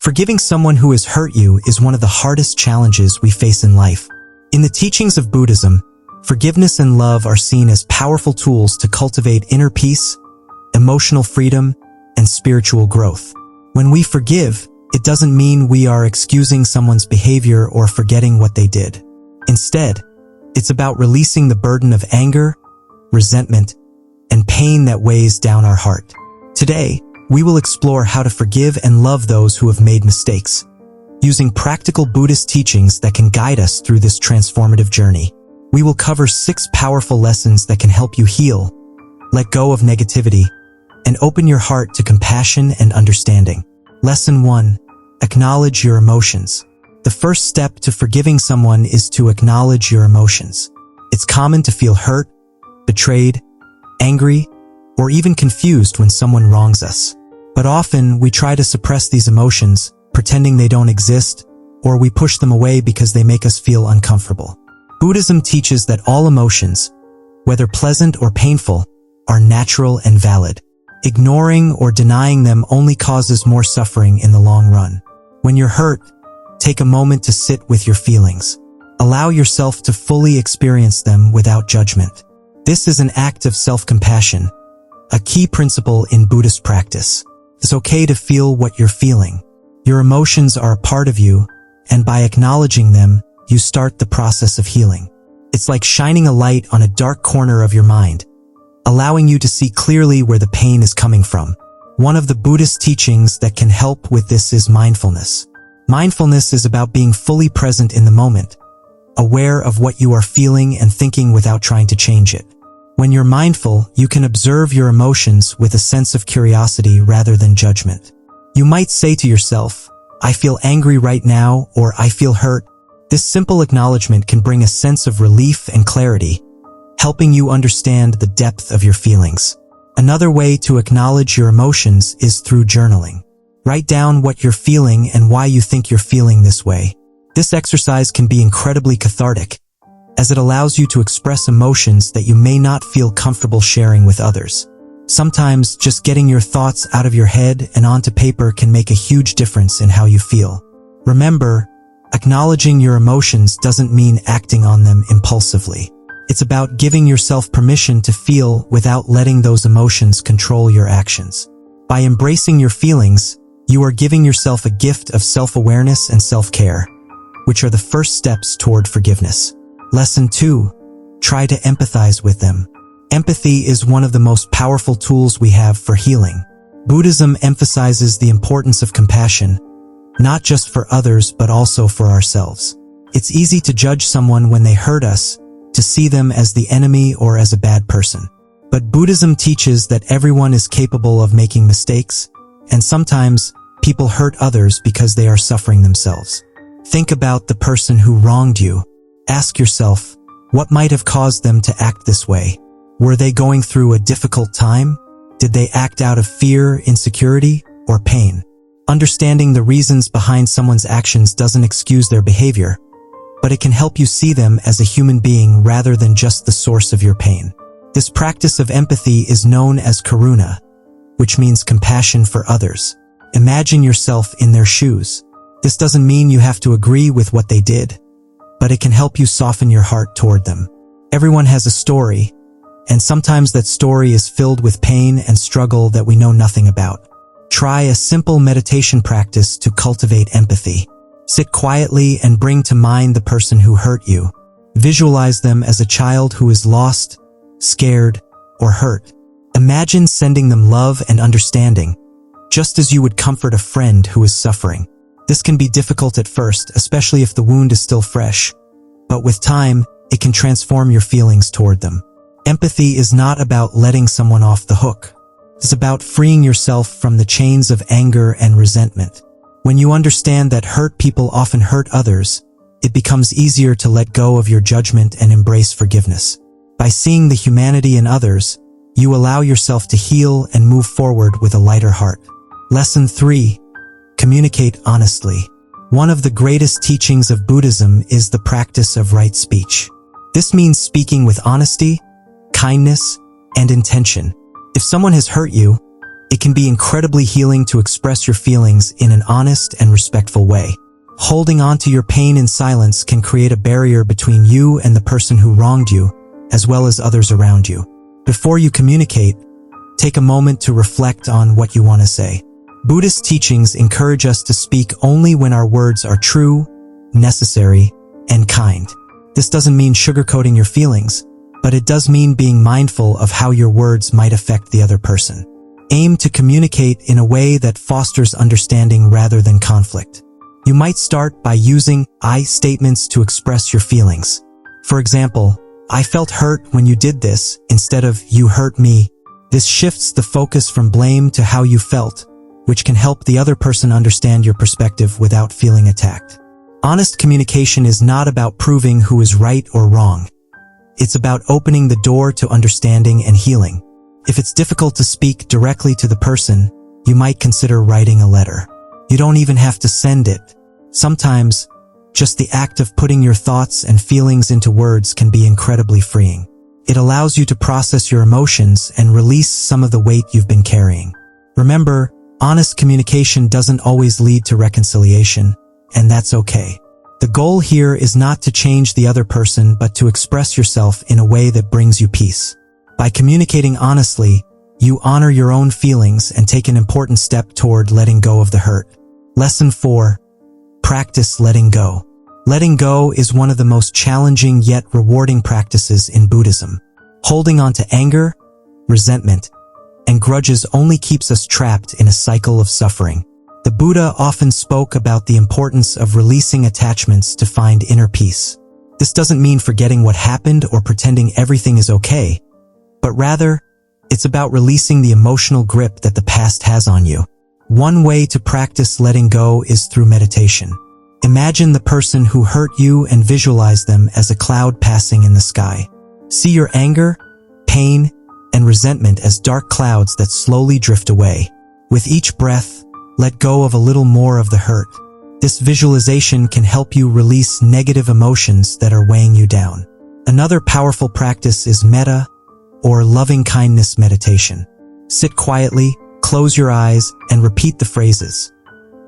Forgiving someone who has hurt you is one of the hardest challenges we face in life. In the teachings of Buddhism, forgiveness and love are seen as powerful tools to cultivate inner peace, emotional freedom, and spiritual growth. When we forgive, it doesn't mean we are excusing someone's behavior or forgetting what they did. Instead, it's about releasing the burden of anger, resentment, and pain that weighs down our heart. Today, we will explore how to forgive and love those who have made mistakes, using practical Buddhist teachings that can guide us through this transformative journey. We will cover 6 powerful lessons that can help you heal, let go of negativity, and open your heart to compassion and understanding. Lesson 1. Acknowledge your emotions. The first step to forgiving someone is to acknowledge your emotions. It's common to feel hurt, betrayed, angry, or even confused when someone wrongs us. But often we try to suppress these emotions, pretending they don't exist, or we push them away because they make us feel uncomfortable. Buddhism teaches that all emotions, whether pleasant or painful, are natural and valid. Ignoring or denying them only causes more suffering in the long run. When you're hurt, take a moment to sit with your feelings. Allow yourself to fully experience them without judgment. This is an act of self-compassion, a key principle in Buddhist practice. It's okay to feel what you're feeling. Your emotions are a part of you, and by acknowledging them, you start the process of healing. It's like shining a light on a dark corner of your mind, allowing you to see clearly where the pain is coming from. One of the Buddhist teachings that can help with this is mindfulness. Mindfulness is about being fully present in the moment, aware of what you are feeling and thinking without trying to change it. When you're mindful, you can observe your emotions with a sense of curiosity rather than judgment. You might say to yourself, "I feel angry right now," or "I feel hurt." This simple acknowledgement can bring a sense of relief and clarity, helping you understand the depth of your feelings. Another way to acknowledge your emotions is through journaling. Write down what you're feeling and why you think you're feeling this way. This exercise can be incredibly cathartic, as it allows you to express emotions that you may not feel comfortable sharing with others. Sometimes just getting your thoughts out of your head and onto paper can make a huge difference in how you feel. Remember, acknowledging your emotions doesn't mean acting on them impulsively. It's about giving yourself permission to feel without letting those emotions control your actions. By embracing your feelings, you are giving yourself a gift of self-awareness and self-care, which are the first steps toward forgiveness. Lesson 2. Try to empathize with them. Empathy is one of the most powerful tools we have for healing. Buddhism emphasizes the importance of compassion, not just for others but also for ourselves. It's easy to judge someone when they hurt us, to see them as the enemy or as a bad person. But Buddhism teaches that everyone is capable of making mistakes, and sometimes people hurt others because they are suffering themselves. Think about the person who wronged you. Ask yourself, what might have caused them to act this way? Were they going through a difficult time? Did they act out of fear, insecurity, or pain? Understanding the reasons behind someone's actions doesn't excuse their behavior, but it can help you see them as a human being rather than just the source of your pain. This practice of empathy is known as karuna, which means compassion for others. Imagine yourself in their shoes. This doesn't mean you have to agree with what they did, but it can help you soften your heart toward them. Everyone has a story, and sometimes that story is filled with pain and struggle that we know nothing about. Try a simple meditation practice to cultivate empathy. Sit quietly and bring to mind the person who hurt you. Visualize them as a child who is lost, scared, or hurt. Imagine sending them love and understanding, just as you would comfort a friend who is suffering. This can be difficult at first, especially if the wound is still fresh, but with time, it can transform your feelings toward them. Empathy is not about letting someone off the hook. It's about freeing yourself from the chains of anger and resentment. When you understand that hurt people often hurt others, it becomes easier to let go of your judgment and embrace forgiveness. By seeing the humanity in others, you allow yourself to heal and move forward with a lighter heart. Lesson 3. Communicate honestly. One of the greatest teachings of Buddhism is the practice of right speech. This means speaking with honesty, kindness, and intention. If someone has hurt you, It can be incredibly healing to express your feelings in an honest and respectful way. Holding on to your pain in silence can create a barrier between you and the person who wronged you, as well as others around you. Before you communicate, take a moment to reflect on what you want to say. Buddhist teachings encourage us to speak only when our words are true, necessary, and kind. This doesn't mean sugarcoating your feelings, but it does mean being mindful of how your words might affect the other person. Aim to communicate in a way that fosters understanding rather than conflict. You might start by using I statements to express your feelings. For example, I felt hurt when you did this instead of you hurt me. This shifts the focus from blame to how you felt, which can help the other person understand your perspective without feeling attacked. Honest communication is not about proving who is right or wrong. It's about opening the door to understanding and healing. If it's difficult to speak directly to the person, you might consider writing a letter. You don't even have to send it. Sometimes, just the act of putting your thoughts and feelings into words can be incredibly freeing. It allows you to process your emotions and release some of the weight you've been carrying. Remember, honest communication doesn't always lead to reconciliation, and that's okay. The goal here is not to change the other person, but to express yourself in a way that brings you peace. By communicating honestly, you honor your own feelings and take an important step toward letting go of the hurt. Lesson 4. Practice letting go. Letting go is one of the most challenging yet rewarding practices in Buddhism. Holding on to anger, resentment, and grudges only keeps us trapped in a cycle of suffering. The Buddha often spoke about the importance of releasing attachments to find inner peace. This doesn't mean forgetting what happened or pretending everything is okay, but rather, it's about releasing the emotional grip that the past has on you. One way to practice letting go is through meditation. Imagine the person who hurt you and visualize them as a cloud passing in the sky. See your anger, pain, and resentment as dark clouds that slowly drift away. With each breath, let go of a little more of the hurt. This visualization can help you release negative emotions that are weighing you down. Another powerful practice is metta, or loving kindness meditation. Sit quietly, close your eyes, and repeat the phrases.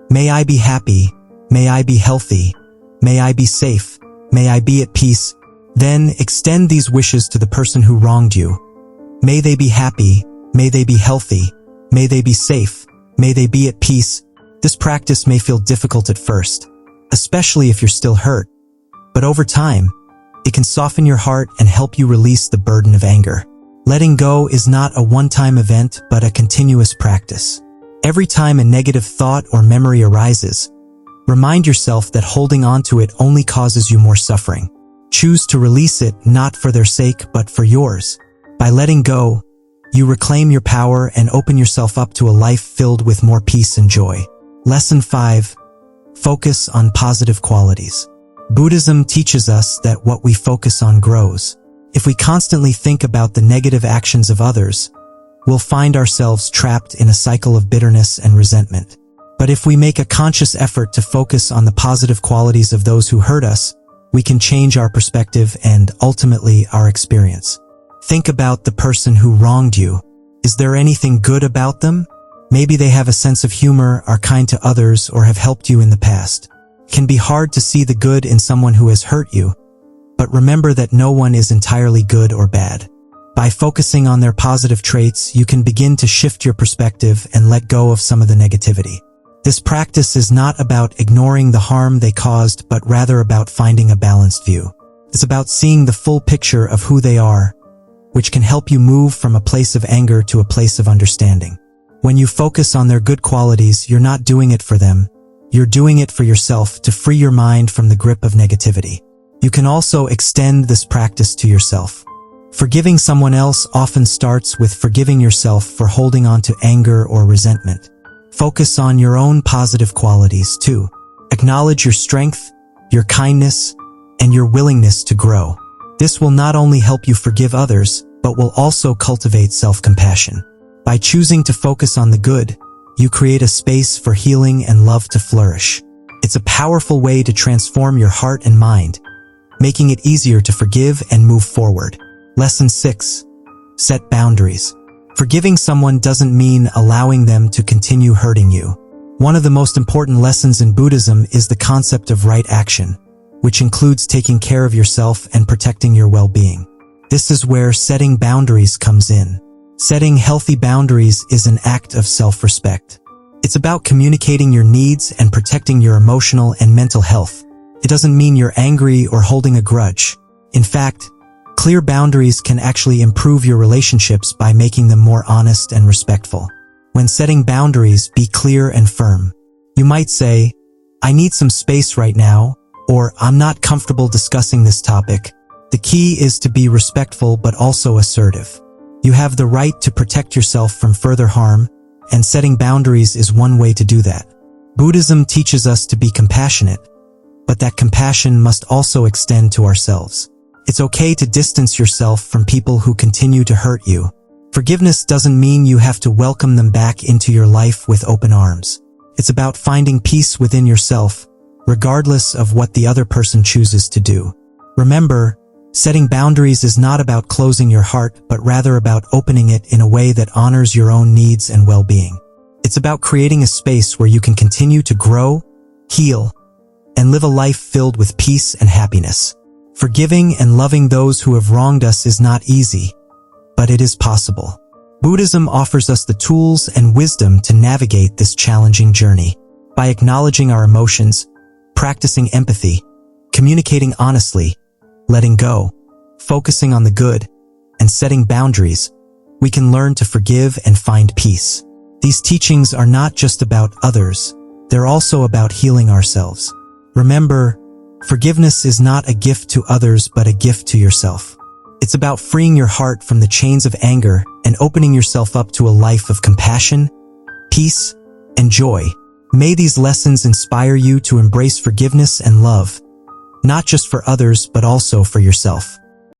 May I be happy. May I be healthy. May I be safe. May I be at peace. Then extend these wishes to the person who wronged you. May they be happy. May they be healthy. May they be safe. May they be at peace. This practice may feel difficult at first, especially if you're still hurt. But over time, it can soften your heart and help you release the burden of anger. Letting go is not a one-time event, but a continuous practice. Every time a negative thought or memory arises, remind yourself that holding on to it only causes you more suffering. Choose to release it not for their sake, but for yours. By letting go, you reclaim your power and open yourself up to a life filled with more peace and joy. Lesson 5. Focus on positive qualities. Buddhism teaches us that what we focus on grows. If we constantly think about the negative actions of others, we'll find ourselves trapped in a cycle of bitterness and resentment. But if we make a conscious effort to focus on the positive qualities of those who hurt us, we can change our perspective and ultimately our experience. Think about the person who wronged you. Is there anything good about them? Maybe they have a sense of humor, are kind to others, or have helped you in the past. It can be hard to see the good in someone who has hurt you, but remember that no one is entirely good or bad. By focusing on their positive traits, you can begin to shift your perspective and let go of some of the negativity. This practice is not about ignoring the harm they caused, but rather about finding a balanced view. It's about seeing the full picture of who they are, which can help you move from a place of anger to a place of understanding. When you focus on their good qualities, you're not doing it for them. You're doing it for yourself to free your mind from the grip of negativity. You can also extend this practice to yourself. Forgiving someone else often starts with forgiving yourself for holding on to anger or resentment. Focus on your own positive qualities too. Acknowledge your strength, your kindness, and your willingness to grow. This will not only help you forgive others, but will also cultivate self-compassion. By choosing to focus on the good, you create a space for healing and love to flourish. It's a powerful way to transform your heart and mind, making it easier to forgive and move forward. Lesson 6. Set boundaries. Forgiving someone doesn't mean allowing them to continue hurting you. One of the most important lessons in Buddhism is the concept of right action, which includes taking care of yourself and protecting your well-being. This is where setting boundaries comes in. Setting healthy boundaries is an act of self-respect. It's about communicating your needs and protecting your emotional and mental health. It doesn't mean you're angry or holding a grudge. In fact, clear boundaries can actually improve your relationships by making them more honest and respectful. When setting boundaries, be clear and firm. You might say, "I need some space right now," or "I'm not comfortable discussing this topic." The key is to be respectful but also assertive. You have the right to protect yourself from further harm, and setting boundaries is one way to do that. Buddhism teaches us to be compassionate, but that compassion must also extend to ourselves. It's okay to distance yourself from people who continue to hurt you. Forgiveness doesn't mean you have to welcome them back into your life with open arms. It's about finding peace within yourself, regardless of what the other person chooses to do. Remember, setting boundaries is not about closing your heart, but rather about opening it in a way that honors your own needs and well-being. It's about creating a space where you can continue to grow, heal, and live a life filled with peace and happiness. Forgiving and loving those who have wronged us is not easy, but it is possible. Buddhism offers us the tools and wisdom to navigate this challenging journey. By acknowledging our emotions, practicing empathy, communicating honestly, letting go, focusing on the good, and setting boundaries, we can learn to forgive and find peace. These teachings are not just about others, they're also about healing ourselves. Remember, forgiveness is not a gift to others but a gift to yourself. It's about freeing your heart from the chains of anger and opening yourself up to a life of compassion, peace, and joy. May these lessons inspire you to embrace forgiveness and love, not just for others but also for yourself.